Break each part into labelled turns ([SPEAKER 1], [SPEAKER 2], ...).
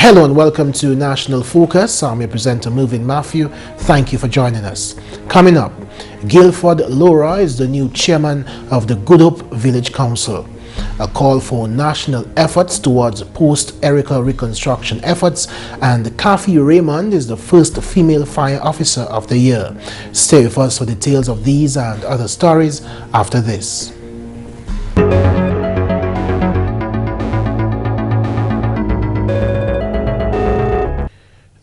[SPEAKER 1] Hello and welcome to National Focus. I'm your presenter Mervin Matthew. Thank you for joining us. Coming up, Gilford Laurent is the new chairman of the Good Hope Village Council. A call for national efforts towards post Erika reconstruction efforts, and Kathy Raymond is the first female fire officer of the year. Stay with us for details of these and other stories after this.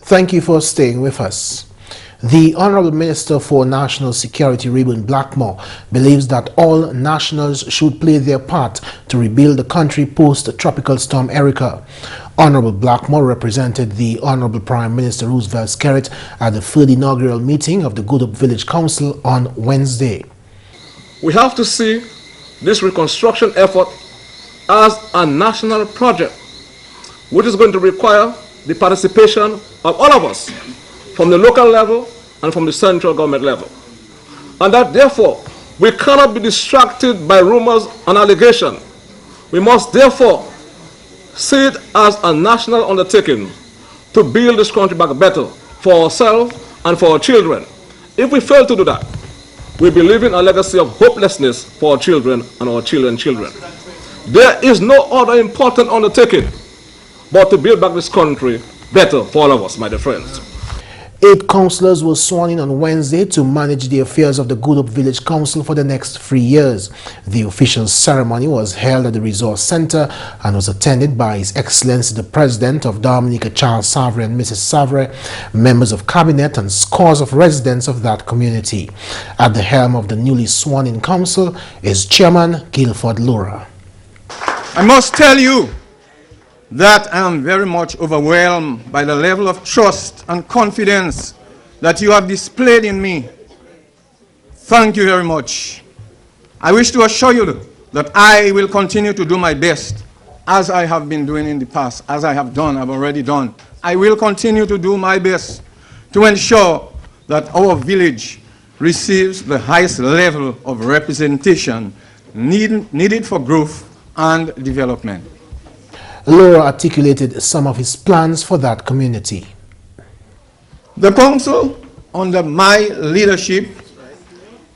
[SPEAKER 1] Thank you for staying with us. The Honorable Minister for National Security, Raymond, believes that all nationals should play their part to rebuild the country post-tropical Storm Erika. Honorable Blackmore represented the Honorable Prime Minister Roosevelt Skerrit at the third inaugural meeting of the Good Hope Village Council on Wednesday.
[SPEAKER 2] We have to see this reconstruction effort as a national project, which is going to require the participation of all of us, from the local level and from the central government level. And that therefore, we cannot be distracted by rumors and allegations. We must therefore see it as a national undertaking to build this country back better for ourselves and for our children. If we fail to do that, we'll be leaving a legacy of hopelessness for our children and our children's children. There is no other important undertaking but to build back this country better for all of us, my dear friends.
[SPEAKER 1] 8 councillors were sworn in on Wednesday to manage the affairs of the Good Hope Village Council for the next 3 years. The official ceremony was held at the Resource Centre and was attended by His Excellency the President of Dominica, Charles Savre, and Mrs. Savre, members of Cabinet, and scores of residents of that community. At the helm of the newly sworn-in council is Chairman Gilford Laurent.
[SPEAKER 3] I must tell you that I am very much overwhelmed by the level of trust and confidence that you have displayed in me. Thank you very much. I wish to assure you that I will continue to do my best, as I have been doing in the past, as I have done, I've already done. I will continue to do my best to ensure that our village receives the highest level of representation needed for growth and development.
[SPEAKER 1] Laura articulated some of his plans for that community.
[SPEAKER 3] The council, under my leadership,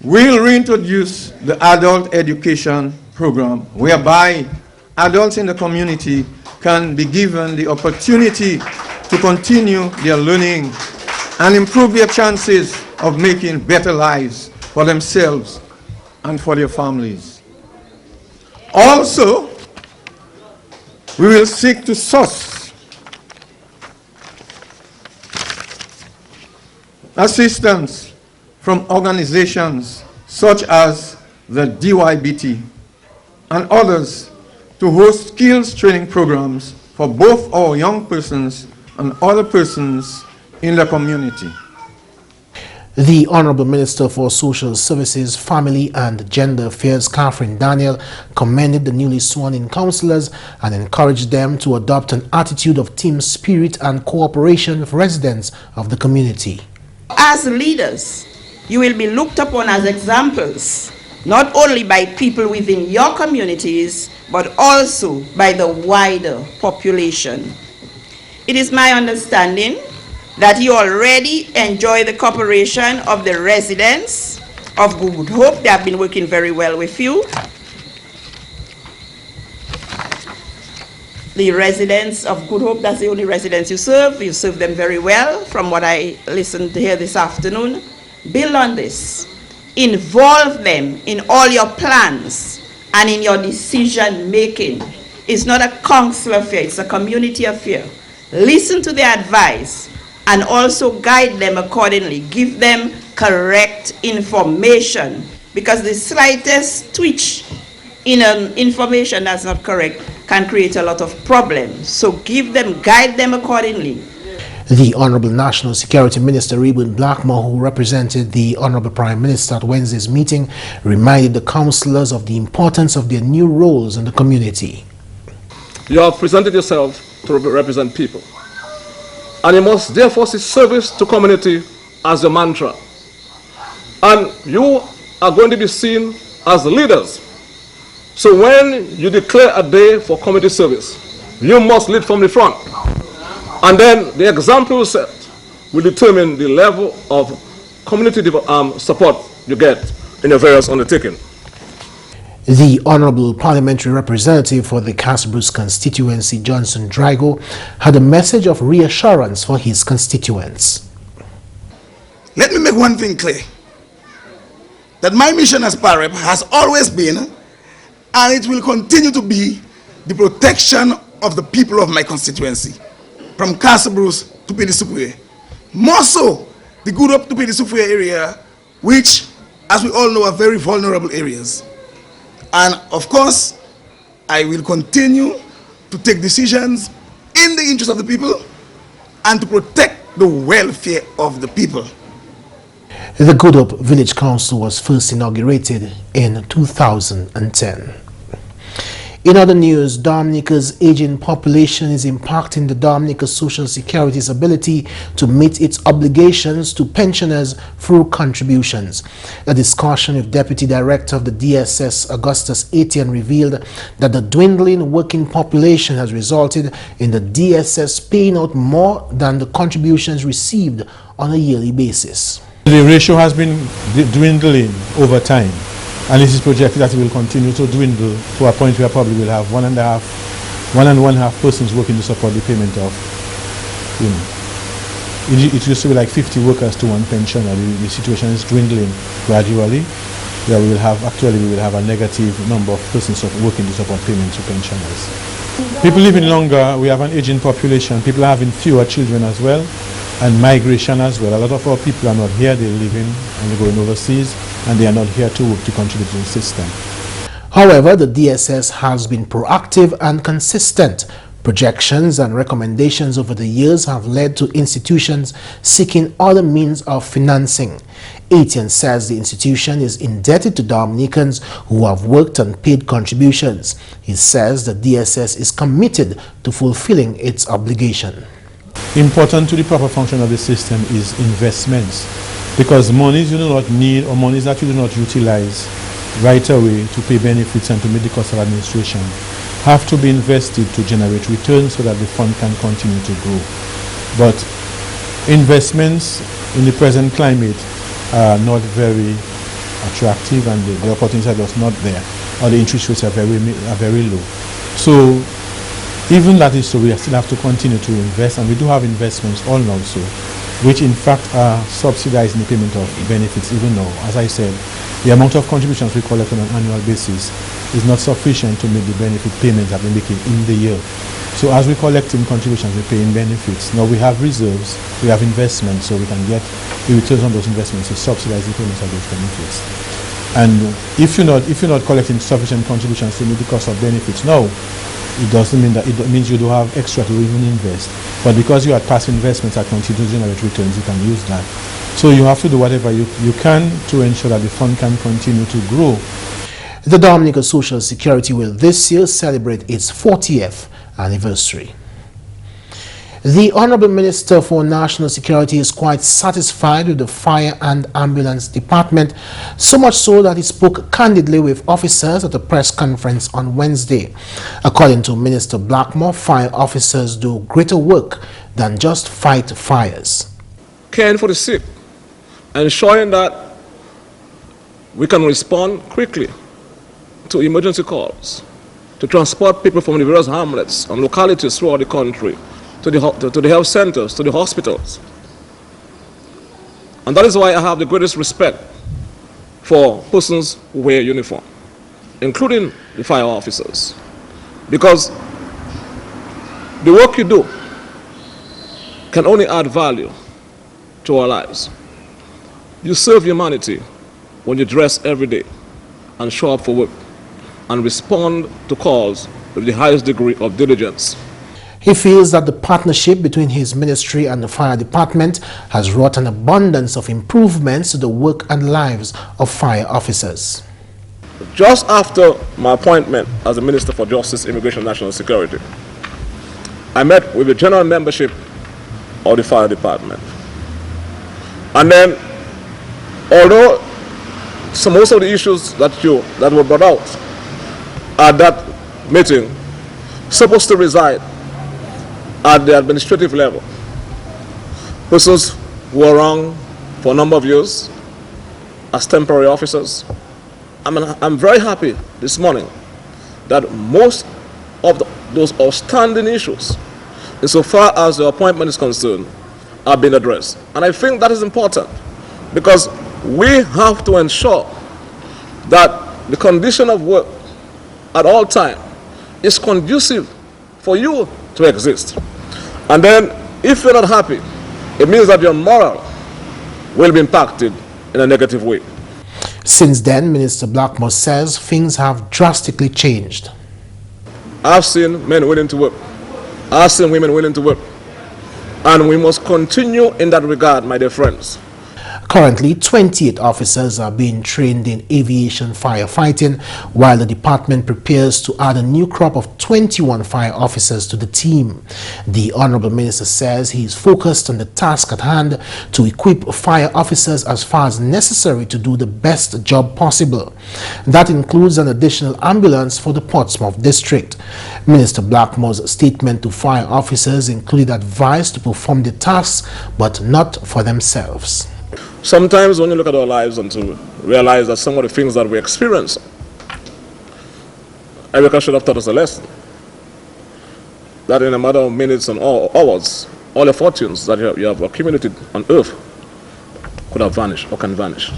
[SPEAKER 3] will reintroduce the adult education program, whereby adults in the community can be given the opportunity to continue their learning and improve their chances of making better lives for themselves and for their families. Also, we will seek to source assistance from organizations such as the DYBT and others to host skills training programs for both our young persons and other persons in the community.
[SPEAKER 1] The Honorable Minister for Social Services, Family and Gender Affairs, Catherine Daniel, commended the newly sworn-in councillors and encouraged them to adopt an attitude of team spirit and cooperation with residents of the community.
[SPEAKER 4] As leaders, you will be looked upon as examples, not only by people within your communities, but also by the wider population. It is my understanding that you already enjoy the cooperation of the residents of Good Hope. They have been working very well with you. The residents of Good Hope, that's the only residents you serve. You serve them very well from what I listened to here this afternoon. Build on this. Involve them in all your plans and in your decision making. It's not a council affair, it's a community affair. Listen to their advice and also guide them accordingly. Give them correct information, because the slightest twitch in an information that's not correct can create a lot of problems. So guide them accordingly.
[SPEAKER 1] The Honorable National Security Minister Raymond, who represented the Honorable Prime Minister at Wednesday's meeting, reminded the councillors of the importance of their new roles in the community.
[SPEAKER 2] You have presented yourself to represent people, and you must therefore see service to community as your mantra. And you are going to be seen as the leaders. So when you declare a day for community service, you must lead from the front. And then the example set will determine the level of community support you get in your various undertaking.
[SPEAKER 1] The Honourable Parliamentary Representative for the Casabruce constituency, Johnson Drago, had a message of reassurance for his constituents.
[SPEAKER 5] Let me make one thing clear, that my mission as PAREP has always been, and it will continue to be, the protection of the people of my constituency, from Casabruce to Pedisupwe. More so, the Good Hope to Pedisupwe area, which, as we all know, are very vulnerable areas. And of course, I will continue to take decisions in the interest of the people and to protect the welfare of the people.
[SPEAKER 1] The Good Hope Village Council was first inaugurated in 2010. In other news, Dominica's aging population is impacting the Dominica Social Security's ability to meet its obligations to pensioners through contributions. A discussion with Deputy Director of the DSS, Augustus Etienne, revealed that the dwindling working population has resulted in the DSS paying out more than the contributions received on a yearly basis.
[SPEAKER 6] The ratio has been dwindling over time, and it is projected that it will continue to dwindle to a point where probably we'll have one and one half persons working to support the payment of, it used to be like 50 workers to one pensioner. The situation is dwindling gradually. Where we will have a negative number of persons working to support payment to pensioners. People living longer, we have an aging population, people are having fewer children as well, and migration as well. A lot of our people are not here, they're living and they're going overseas, and they are not here to work to contribute to the system.
[SPEAKER 1] However, the DSS has been proactive and consistent. Projections and recommendations over the years have led to institutions seeking other means of financing. Etienne says the institution is indebted to Dominicans who have worked and paid contributions. He says the DSS is committed to fulfilling its obligation.
[SPEAKER 6] Important to the proper function of the system is investments, because monies you do not need or monies that you do not utilize right away to pay benefits and to meet the cost of administration have to be invested to generate returns so that the fund can continue to grow. But investments in the present climate are not very attractive, and the opportunities are just not there, or the interest rates are very low. So even that is so, we still have to continue to invest, and we do have investments all now, so which in fact are subsidizing the payment of benefits even now. As I said, the amount of contributions we collect on an annual basis is not sufficient to make the benefit payments that we're making in the year. So as we collect in contributions, we pay in benefits. Now we have reserves, we have investments, so we can get the returns on those investments to subsidize the payments of those benefits. And if you're not collecting sufficient contributions to meet the cost of benefits now, it doesn't mean that it means you do have extra to even invest. But because you had past investments that continue to generate returns, you can use that. So you have to do whatever you can to ensure that the fund can continue to grow.
[SPEAKER 1] The Dominica Social Security will this year celebrate its 40th anniversary. The Honourable Minister for National Security is quite satisfied with the Fire and Ambulance Department, so much so that he spoke candidly with officers at a press conference on Wednesday. According to Minister Blackmore, fire officers do greater work than just fight fires.
[SPEAKER 2] Caring for the sick, ensuring that we can respond quickly to emergency calls, to transport people from the various hamlets and localities throughout the country to the health centers, to the hospitals. And that is why I have the greatest respect for persons who wear uniform, including the fire officers, because the work you do can only add value to our lives. You serve humanity when you dress every day and show up for work and respond to calls with the highest degree of diligence.
[SPEAKER 1] He feels that the partnership between his ministry and the fire department has wrought an abundance of improvements to the work and lives of fire officers.
[SPEAKER 2] Just after my appointment as the Minister for Justice, Immigration and National Security, I met with the general membership of the fire department. And then, although most of the issues that were brought out at that meeting supposed to reside at the administrative level. Persons who were wrong for a number of years as temporary officers. I'm very happy this morning that most of those outstanding issues, insofar as the appointment is concerned, are being addressed. And I think that is important because we have to ensure that the condition of work at all times is conducive for you to exist. And then if you're not happy, it means that your morale will be impacted in a negative way.
[SPEAKER 1] Since then, Minister Blackmore says things have drastically changed.
[SPEAKER 2] I've seen men willing to work. I've seen women willing to work. And we must continue in that regard, my dear friends.
[SPEAKER 1] Currently, 28 officers are being trained in aviation firefighting, while the department prepares to add a new crop of 21 fire officers to the team. The Honorable Minister says he is focused on the task at hand to equip fire officers as far as necessary to do the best job possible. That includes an additional ambulance for the Portsmouth district. Minister Blackmore's statement to fire officers included advice to perform the tasks, but not for themselves.
[SPEAKER 2] Sometimes when you look at our lives and to realize that some of the things that we experience, Erika should have taught us a lesson. That in a matter of minutes and hours, all the fortunes that you have accumulated on earth could have vanished or can vanish.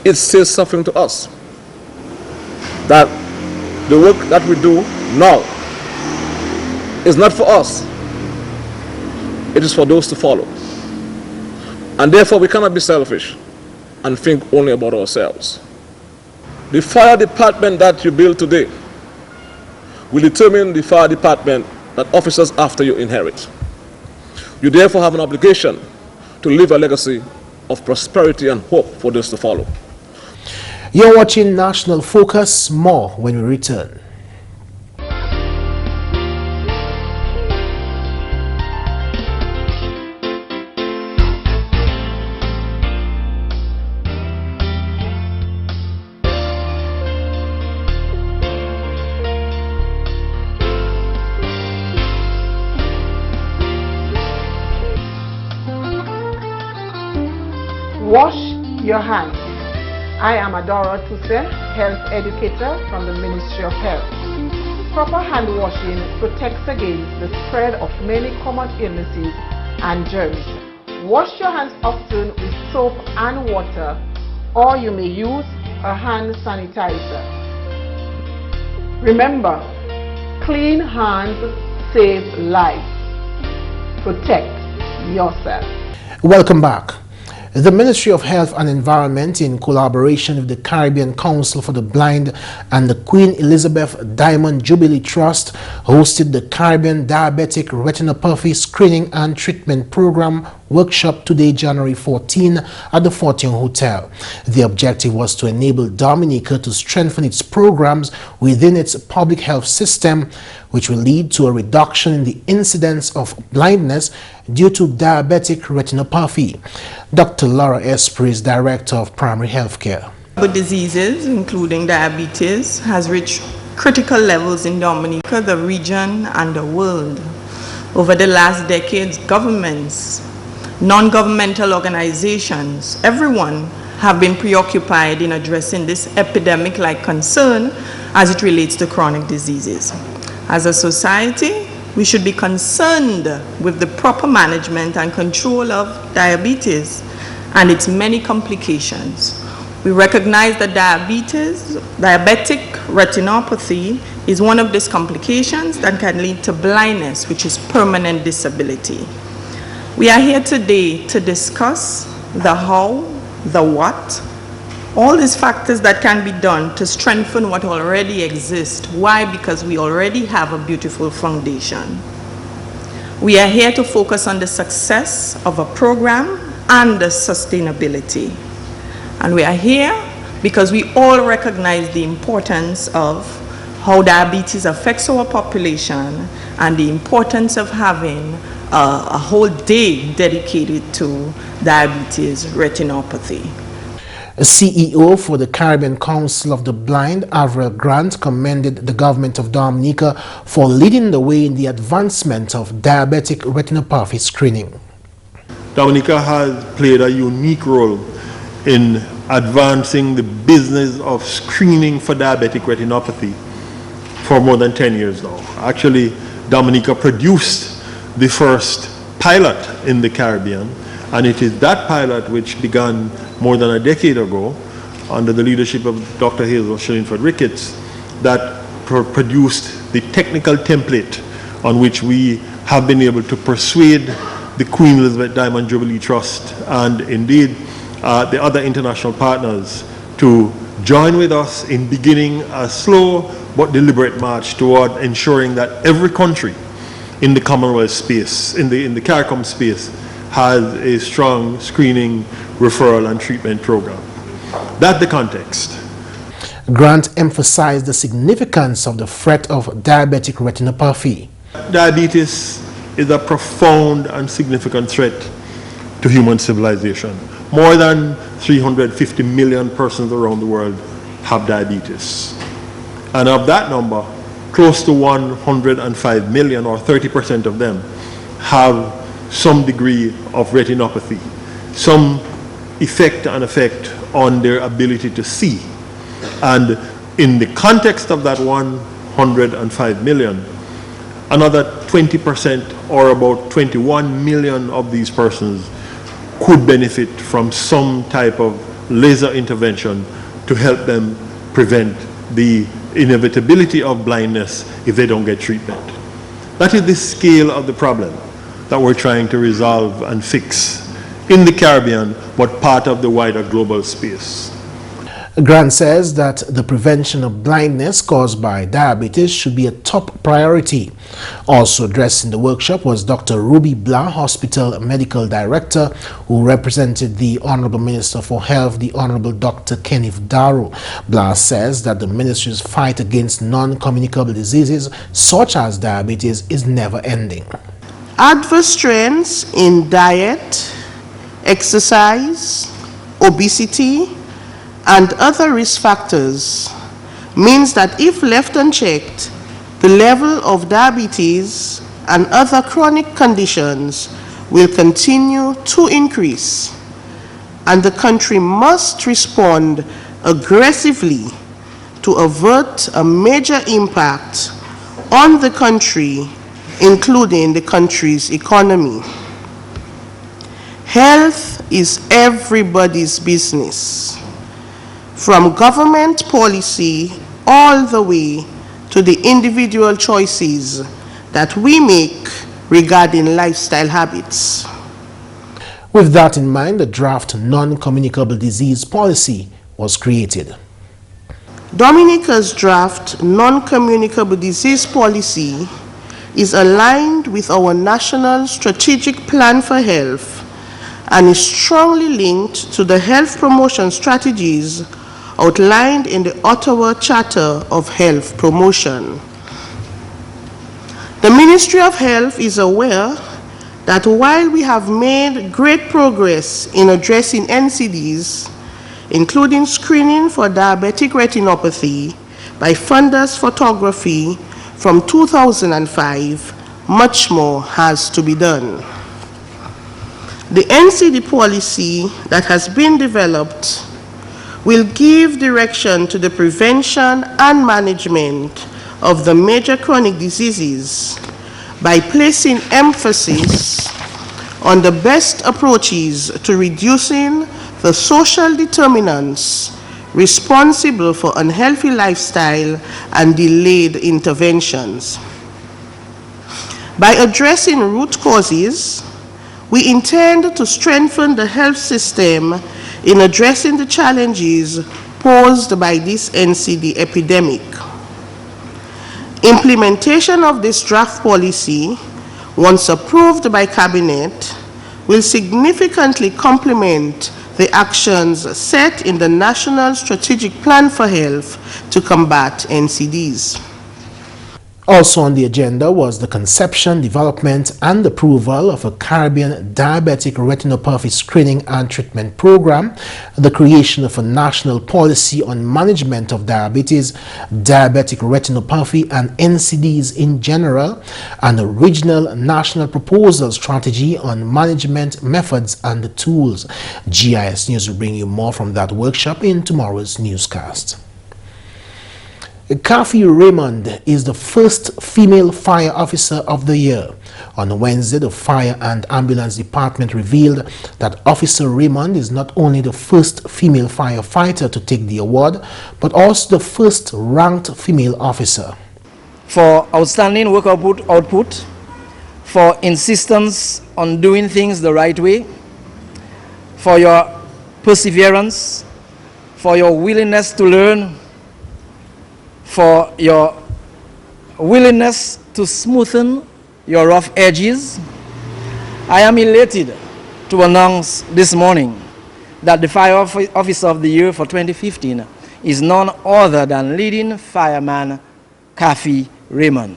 [SPEAKER 2] It says something to us that the work that we do now is not for us. It is for those to follow. And therefore, we cannot be selfish and think only about ourselves. The fire department that you build today will determine the fire department that officers after you inherit. You therefore have an obligation to leave a legacy of prosperity and hope for those to follow.
[SPEAKER 1] You're watching National Focus. More when we return.
[SPEAKER 7] Wash your hands. I am Adora Tuse, health educator from the Ministry of Health. Proper hand washing protects against the spread of many common illnesses and germs. Wash your hands often with soap and water, or you may use a hand sanitizer. Remember, clean hands save lives. Protect yourself.
[SPEAKER 1] Welcome back. The Ministry of Health and Environment, in collaboration with the Caribbean Council for the Blind and the Queen Elizabeth Diamond Jubilee Trust, hosted the Caribbean Diabetic Retinopathy Screening and Treatment Program workshop today, January 14, at the Fortune Hotel. The objective was to enable Dominica to strengthen its programs within its public health system, which will lead to a reduction in the incidence of blindness due to diabetic retinopathy. Dr. Laura Esprit is Director of Primary Healthcare.
[SPEAKER 4] The diseases, including diabetes, has reached critical levels in Dominica, the region, and the world. Over the last decades, governments, non-governmental organizations, everyone have been preoccupied in addressing this epidemic-like concern as it relates to chronic diseases. As a society, we should be concerned with the proper management and control of diabetes and its many complications. We recognize that diabetic retinopathy is one of these complications that can lead to blindness, which is permanent disability. We are here today to discuss the how, the what, all these factors that can be done to strengthen what already exists. Why? Because we already have a beautiful foundation. We are here to focus on the success of a program and the sustainability. And we are here because we all recognize the importance of how diabetes affects our population and the importance of having a whole day dedicated to diabetes retinopathy.
[SPEAKER 1] A CEO for the Caribbean Council of the Blind, Avril Grant, commended the government of Dominica for leading the way in the advancement of diabetic retinopathy screening.
[SPEAKER 8] Dominica has played a unique role in advancing the business of screening for diabetic retinopathy for more than 10 years now. Actually, Dominica produced the first pilot in the Caribbean, and it is that pilot which began more than a decade ago under the leadership of Dr. Hazel Shillingford Ricketts that produced the technical template on which we have been able to persuade the Queen Elizabeth Diamond Jubilee Trust and indeed the other international partners to join with us in beginning a slow but deliberate march toward ensuring that every country in the Commonwealth space, in the CARICOM space, has a strong screening, referral and treatment program. That's the context.
[SPEAKER 1] Grant emphasized the significance of the threat of diabetic retinopathy.
[SPEAKER 8] Diabetes is a profound and significant threat to human civilization. More than 350 million persons around the world have diabetes. And of that number, close to 105 million, or 30% of them, have some degree of retinopathy, some effect on their ability to see. And in the context of that 105 million, another 20% or about 21 million of these persons could benefit from some type of laser intervention to help them prevent the inevitability of blindness if they don't get treatment. That is the scale of the problem that we're trying to resolve and fix in the Caribbean, but part of the wider global space.
[SPEAKER 1] Grant says that the prevention of blindness caused by diabetes should be a top priority. Also addressing the workshop was Dr. Ruby Blah, Hospital Medical Director, who represented the Honorable Minister for Health, the Honorable Dr. Kenneth Darrow. Blah says that the ministry's fight against non-communicable diseases such as diabetes is never ending.
[SPEAKER 9] Adverse trends in diet, exercise, obesity, and other risk factors means that if left unchecked, the level of diabetes and other chronic conditions will continue to increase, and the country must respond aggressively to avert a major impact on the country, including the country's economy. Health is everybody's business, from government policy all the way to the individual choices that we make regarding lifestyle habits.
[SPEAKER 1] With that in mind, the draft non-communicable disease policy was created.
[SPEAKER 9] Dominica's draft non-communicable disease policy is aligned with our national strategic plan for health and is strongly linked to the health promotion strategies outlined in the Ottawa Charter of Health Promotion. The Ministry of Health is aware that while we have made great progress in addressing NCDs, including screening for diabetic retinopathy by fundus photography from 2005, much more has to be done. The NCD policy that has been developed will give direction to the prevention and management of the major chronic diseases by placing emphasis on the best approaches to reducing the social determinants responsible for unhealthy lifestyle and delayed interventions. By addressing root causes, we intend to strengthen the health system in addressing the challenges posed by this NCD epidemic. Implementation of this draft policy, once approved by Cabinet, will significantly complement the actions set in the National Strategic Plan for Health to combat NCDs.
[SPEAKER 1] Also on the agenda was the conception, development and approval of a Caribbean diabetic retinopathy screening and treatment program, the creation of a national policy on management of diabetes, diabetic retinopathy and NCDs in general, and a regional national proposal strategy on management methods and tools. GIS News will bring you more from that workshop in tomorrow's newscast. Kathy Raymond is the first female fire officer of the year. On Wednesday, the Fire and Ambulance Department revealed that Officer Raymond is not only the first female firefighter to take the award, but also the first ranked female officer.
[SPEAKER 10] For outstanding work output, for insistence on doing things the right way, for your perseverance, for your willingness to learn, for your willingness to smoothen your rough edges. I am elated to announce this morning that the Fire Officer of the Year for 2015 is none other than leading fireman Kathy Raymond.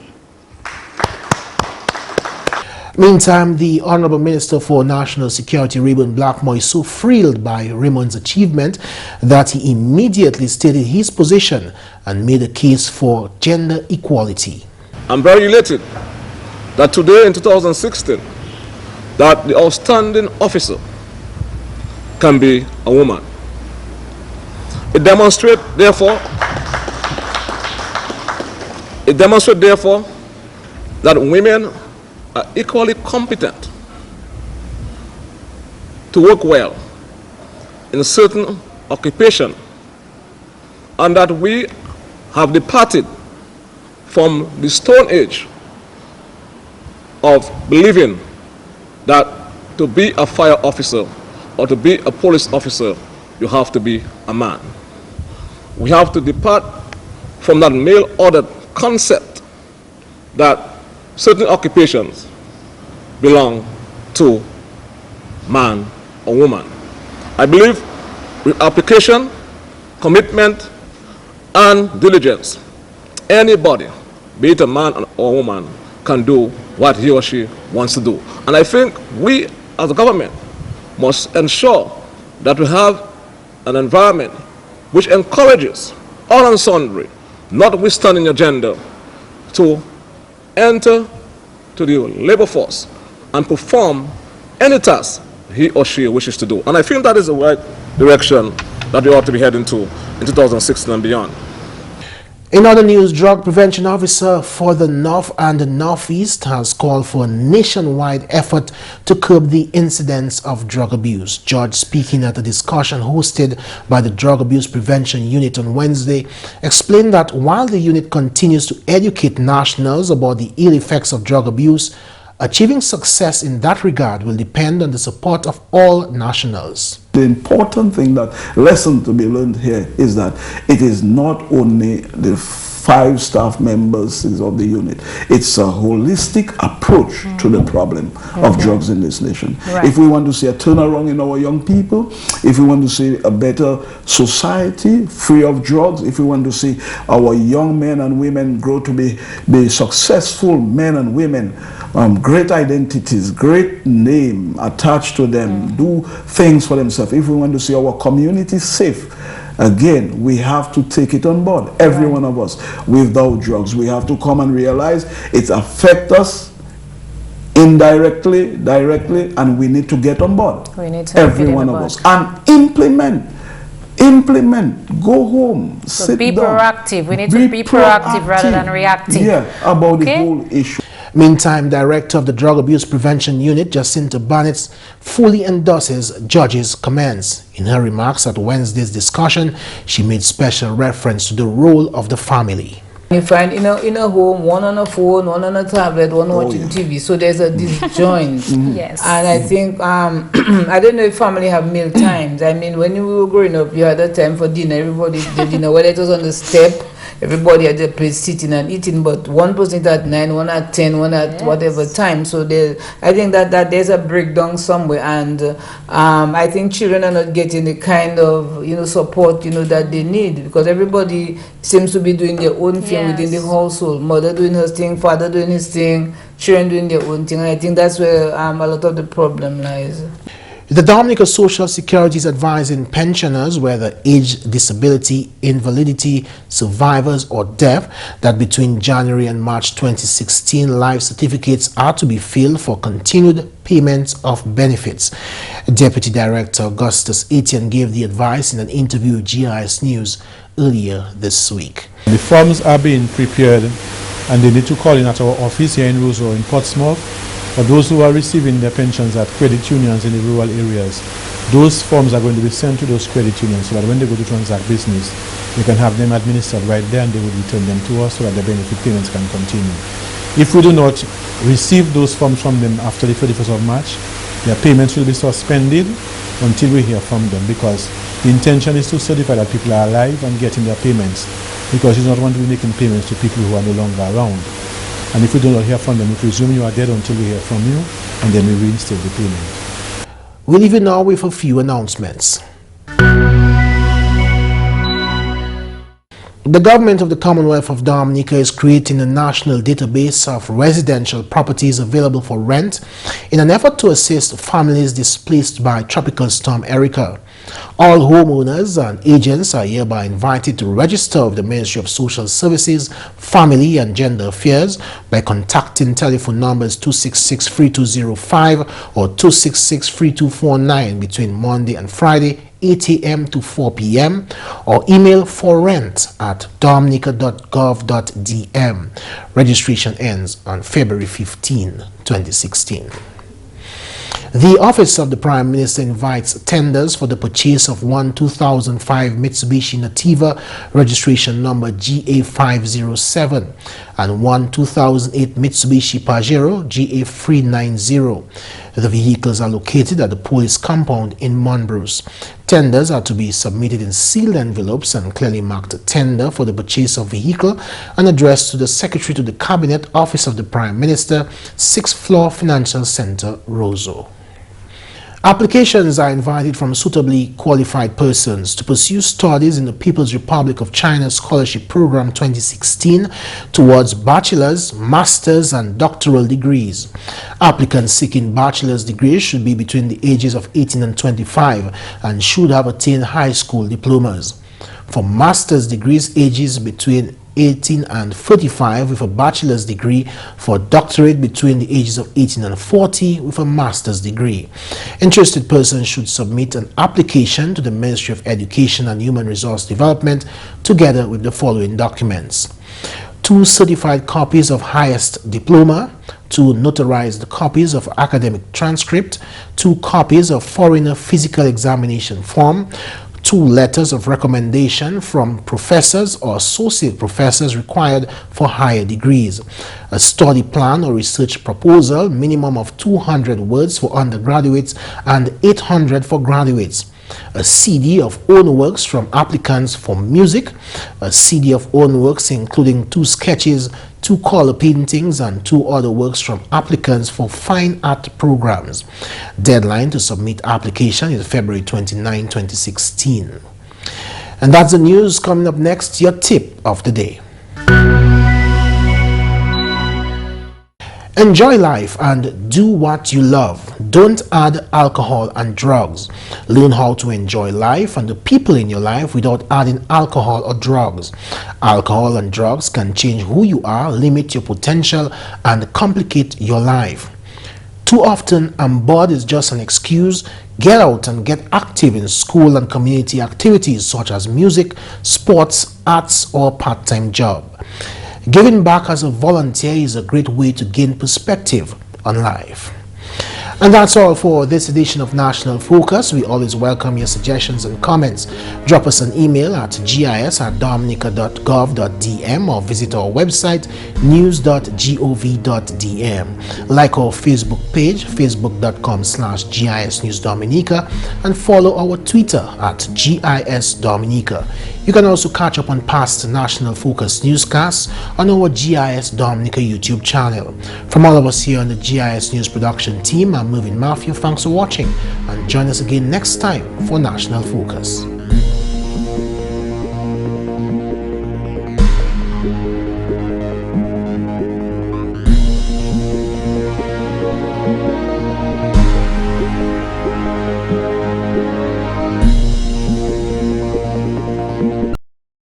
[SPEAKER 1] Meantime, the Honorable Minister for National Security, Raymond Blackmore, is so thrilled by Raymond's achievement that he immediately stated his position and made a case for gender equality.
[SPEAKER 2] I'm very elated that today in 2016, that the outstanding officer can be a woman. It demonstrates, therefore, that women are equally competent to work well in a certain occupation, and that we have departed from the Stone Age of believing that to be a fire officer or to be a police officer, you have to be a man. We have to depart from that male-ordered concept that certain occupations belong to man or woman. I believe with application, commitment, and diligence, anybody, be it a man or a woman, can do what he or she wants to do. And I think we as a government must ensure that we have an environment which encourages all and sundry, notwithstanding your gender, to enter to the labor force and perform any task he or she wishes to do. And I feel that is the right direction that we ought to be heading to in 2016 and beyond.
[SPEAKER 1] In other news, Drug Prevention Officer for the North and the Northeast has called for a nationwide effort to curb the incidence of drug abuse. George, speaking at a discussion hosted by the Drug Abuse Prevention Unit on Wednesday, explained that while the unit continues to educate nationals about the ill effects of drug abuse, achieving success in that regard will depend on the support of all nationals.
[SPEAKER 11] The important thing, that lesson to be learned here, is that it is not only the 5 staff members of the unit. It's a holistic approach to the problem of drugs in this nation. Right. If we want to see a turnaround in our young people, if we want to see a better society free of drugs, if we want to see our young men and women grow to be successful men and women, great identities, great name attached to them, do things for themselves, if we want to see our community safe, again, we have to take it on board, every one of us. Without drugs, we have to come and realize it affects us indirectly, directly, and we need to get on board. We need to every one of us, and implement, go home, so sit
[SPEAKER 12] be
[SPEAKER 11] down.
[SPEAKER 12] Proactive. We need to be proactive rather than reactive.
[SPEAKER 11] Yeah, about the whole issue.
[SPEAKER 1] Meantime, Director of the Drug Abuse Prevention Unit, Jacinta Barnett, fully endorses judges' comments. In her remarks at Wednesday's discussion, she made special reference to the role of the family.
[SPEAKER 13] You find in a home, one on a phone, one on a tablet, one watching TV, so there's a disjoint.
[SPEAKER 12] Yes.
[SPEAKER 13] And I think, I don't know if family have meal times. I mean, when we were growing up, you had a time for dinner, everybody did dinner, whether it was on the step everybody at the place sitting and eating, but one person at 9, one at 10, one at whatever time. So I think that there's a breakdown somewhere, and I think children are not getting the kind of support that they need, because everybody seems to be doing their own thing within the household. Mother doing her thing, father doing his thing, children doing their own thing. And I think that's where a lot of the problem lies.
[SPEAKER 1] The Dominica Social Security is advising pensioners, whether age, disability, invalidity, survivors or death, that between January and March 2016, life certificates are to be filled for continued payments of benefits. Deputy Director Augustus Etienne gave the advice in an interview with GIS News earlier this week.
[SPEAKER 6] The forms are being prepared and they need to call in at our office here in Roseau in Portsmouth. For those who are receiving their pensions at credit unions in the rural areas, those forms are going to be sent to those credit unions so that when they go to transact business, they can have them administered right there and they will return them to us so that the benefit payments can continue. If we do not receive those forms from them after the 31st of March, their payments will be suspended until we hear from them, because the intention is to certify that people are alive and getting their payments, because you do not want to be making payments to people who are no longer around. And if we do not hear from them, we presume you are dead until we hear from you, and then we reinstate the payment.
[SPEAKER 1] We leave you now with a few announcements. The government of the Commonwealth of Dominica is creating a national database of residential properties available for rent in an effort to assist families displaced by Tropical Storm Erika. All homeowners and agents are hereby invited to register with the Ministry of Social Services, Family and Gender Affairs by contacting telephone numbers 266-3205 or 266-3249 between Monday and Friday, 8 a.m. to 4 p.m. or email forrent@dominica.gov.dm. Registration ends on February 15, 2016. The Office of the Prime Minister invites tenders for the purchase of one 2005 Mitsubishi Nativa registration number GA507 and one 2008 Mitsubishi Pajero GA390. The vehicles are located at the police compound in Monbrose. Tenders are to be submitted in sealed envelopes and clearly marked tender for the purchase of vehicle and addressed to the Secretary to the Cabinet, Office of the Prime Minister, 6th floor Financial Center, Roseau. Applications are invited from suitably qualified persons to pursue studies in the People's Republic of China Scholarship Program 2016 towards bachelor's, master's and doctoral degrees. Applicants seeking bachelor's degrees should be between the ages of 18 and 25 and should have attained high school diplomas. For master's degrees, ages between 18 and 35 with a bachelor's degree. For doctorate, between the ages of 18 and 40 with a master's degree. Interested persons should submit an application to the Ministry of Education and Human Resource Development together with the following documents: 2 certified copies of highest diploma, 2 notarized copies of academic transcript, 2 copies of foreigner physical examination form, 2 letters of recommendation from professors or associate professors required for higher degrees, a study plan or research proposal, minimum of 200 words for undergraduates and 800 for graduates, a CD of own works from applicants for music, a CD of own works including 2 sketches, 2 color paintings and 2 other works from applicants for fine art programs. Deadline to submit application is February 29, 2016. And that's the news. Coming up next, your tip of the day. Enjoy life and do what you love. Don't add alcohol and drugs. Learn how to enjoy life and the people in your life without adding alcohol or drugs. Alcohol and drugs can change who you are, limit your potential, and complicate your life. Too often, I'm bored is just an excuse. Get out and get active in school and community activities such as music, sports, arts, or part-time job. Giving back as a volunteer is a great way to gain perspective on life. And that's all for this edition of National Focus. We always welcome your suggestions and comments. Drop us an email at gis@dominica.gov.dm or visit our website news.gov.dm. Like our Facebook page, facebook.com/GIS News Dominica, and follow our Twitter at GIS Dominica. You can also catch up on past National Focus newscasts on our GIS Dominica YouTube channel. From all of us here on the GIS News production team, I'm Mervin. Thanks for watching, and join us again next time for National Focus.